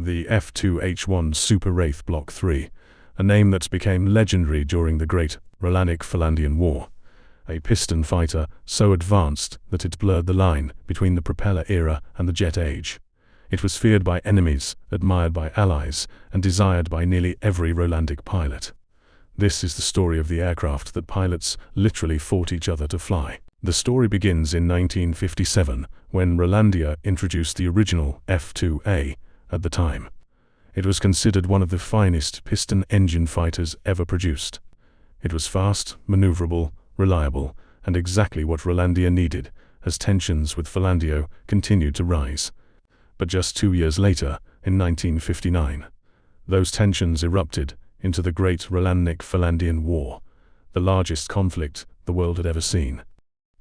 the F-2H-1 Super Wraith Block 3, a name that became legendary during the Great Rolandic-Ferlandian War. A piston fighter so advanced that it blurred the line between the propeller era and the jet age. It was feared by enemies, admired by allies, and desired by nearly every Rolandic pilot. This is the story of the aircraft that pilots literally fought each other to fly. The story begins in 1957, when Rolandia introduced the original F-2A at the time. It was considered one of the finest piston-engine fighters ever produced. It was fast, maneuverable, reliable, and exactly what Rolandia needed, as tensions with Ferlandio continued to rise. But just 2 years later, in 1959, those tensions erupted into the Great Rolandic-Ferlandian War, the largest conflict the world had ever seen.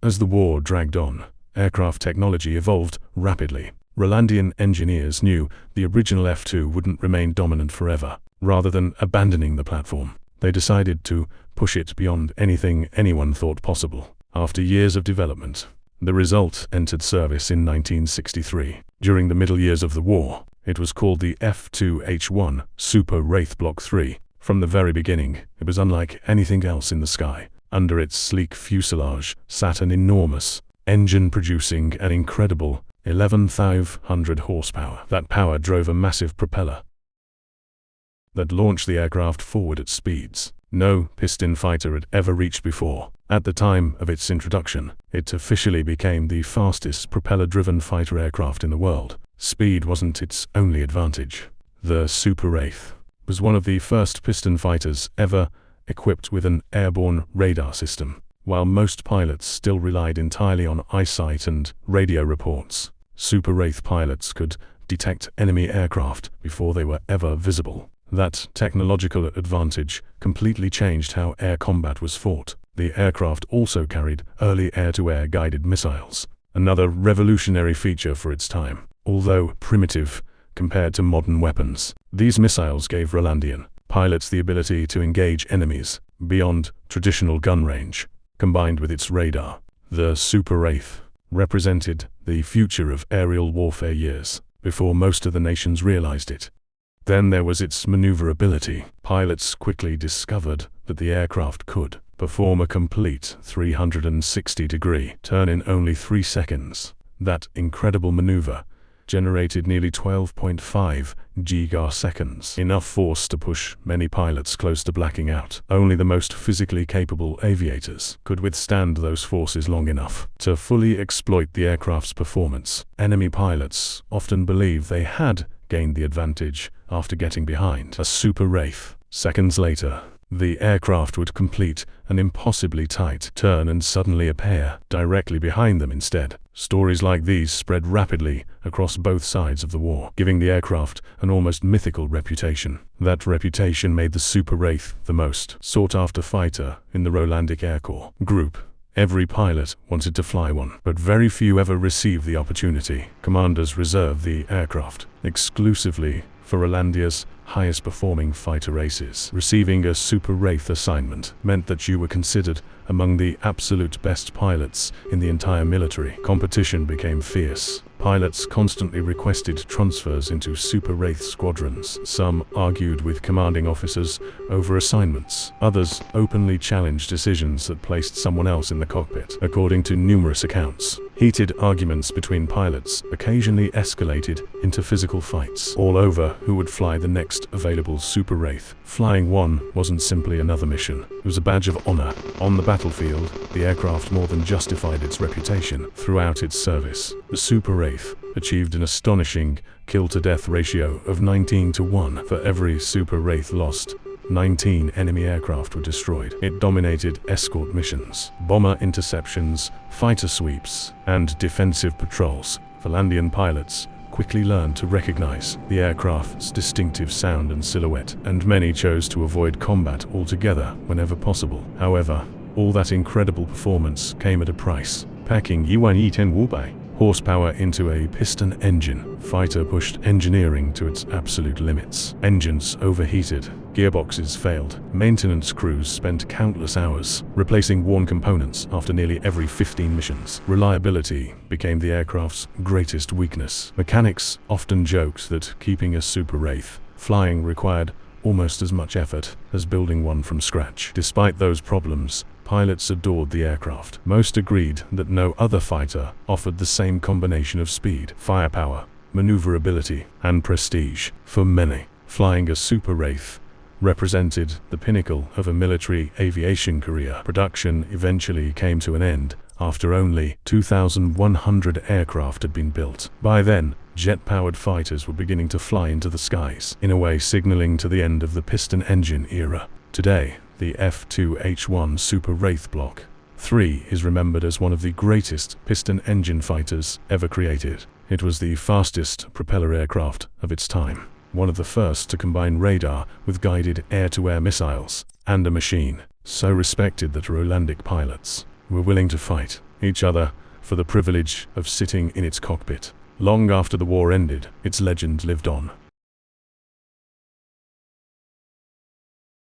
As the war dragged on, aircraft technology evolved rapidly. Rolandian engineers knew the original F-2 wouldn't remain dominant forever. Rather than abandoning the platform, they decided to push it beyond anything anyone thought possible. After years of development, the result entered service in 1963. During the middle years of the war, it was called the F-2H-1 Super Wraith Block 3. From the very beginning, it was unlike anything else in the sky. Under its sleek fuselage sat an enormous engine producing an incredible 11,500 horsepower. That power drove a massive propeller that launched the aircraft forward at speeds no piston fighter had ever reached before. At the time of its introduction, it officially became the fastest propeller-driven fighter aircraft in the world. Speed wasn't its only advantage. The Super Wraith was one of the first piston fighters ever equipped with an airborne radar system. While most pilots still relied entirely on eyesight and radio reports, Super Wraith pilots could detect enemy aircraft before they were ever visible. That technological advantage completely changed how air combat was fought. The aircraft also carried early air-to-air guided missiles, another revolutionary feature for its time. Although primitive compared to modern weapons, these missiles gave Rolandian pilots the ability to engage enemies beyond traditional gun range. Combined with its radar, the Super Wraith represented the future of aerial warfare years before most of the nations realized it. Then there was its maneuverability. Pilots quickly discovered that the aircraft could perform a complete 360-degree turn in only 3 seconds. That incredible maneuver generated nearly 12.5 gigaseconds, enough force to push many pilots close to blacking out. Only the most physically capable aviators could withstand those forces long enough to fully exploit the aircraft's performance. Enemy pilots often believed they had gained the advantage after getting behind a Super Wraith. Seconds later, the aircraft would complete an impossibly tight turn and suddenly appear directly behind them instead. Stories like these spread rapidly across both sides of the war, giving the aircraft an almost mythical reputation. That reputation made the Super Wraith the most sought-after fighter in the Rolandic Air Corps group. Every pilot wanted to fly one, but very few ever received the opportunity. Commanders reserved the aircraft exclusively for Rolandia's highest-performing fighter races. Receiving a Super Wraith assignment meant that you were considered among the absolute best pilots in the entire military. Competition became fierce. Pilots constantly requested transfers into Super Wraith squadrons. Some argued with commanding officers over assignments. Others openly challenged decisions that placed someone else in the cockpit. According to numerous accounts, heated arguments between pilots occasionally escalated into physical fights, all over who would fly the next available Super Wraith. Flying one wasn't simply another mission. It was a badge of honor. On the battlefield, the aircraft more than justified its reputation. Throughout its service, the Super Wraith achieved an astonishing kill-to-death ratio of 19-1. For every Super Wraith lost, 19 enemy aircraft were destroyed. It dominated escort missions, bomber interceptions, fighter sweeps, and defensive patrols. Ferlandian pilots quickly learned to recognize the aircraft's distinctive sound and silhouette, and many chose to avoid combat altogether whenever possible. However, all that incredible performance came at a price. Packing Yuan Yi Ten Wubai horsepower into a piston-engine fighter pushed engineering to its absolute limits. Engines overheated, gearboxes failed, maintenance crews spent countless hours replacing worn components after nearly every 15 missions. Reliability became the aircraft's greatest weakness. Mechanics often joked that keeping a Super Wraith flying required almost as much effort as building one from scratch. Despite those problems, pilots adored the aircraft. Most agreed that no other fighter offered the same combination of speed, firepower, maneuverability, and prestige. For many, flying a Super Wraith represented the pinnacle of a military aviation career. Production eventually came to an end after only 2,100 aircraft had been built. By then, jet-powered fighters were beginning to fly into the skies, in a way signaling to the end of the piston-engine era. Today, the F-2H-1 Super Wraith Block 3 is remembered as one of the greatest piston-engine fighters ever created. It was the fastest propeller aircraft of its time, one of the first to combine radar with guided air-to-air missiles, and a machine so respected that Rolandic pilots were willing to fight each other for the privilege of sitting in its cockpit. Long after the war ended, its legend lived on.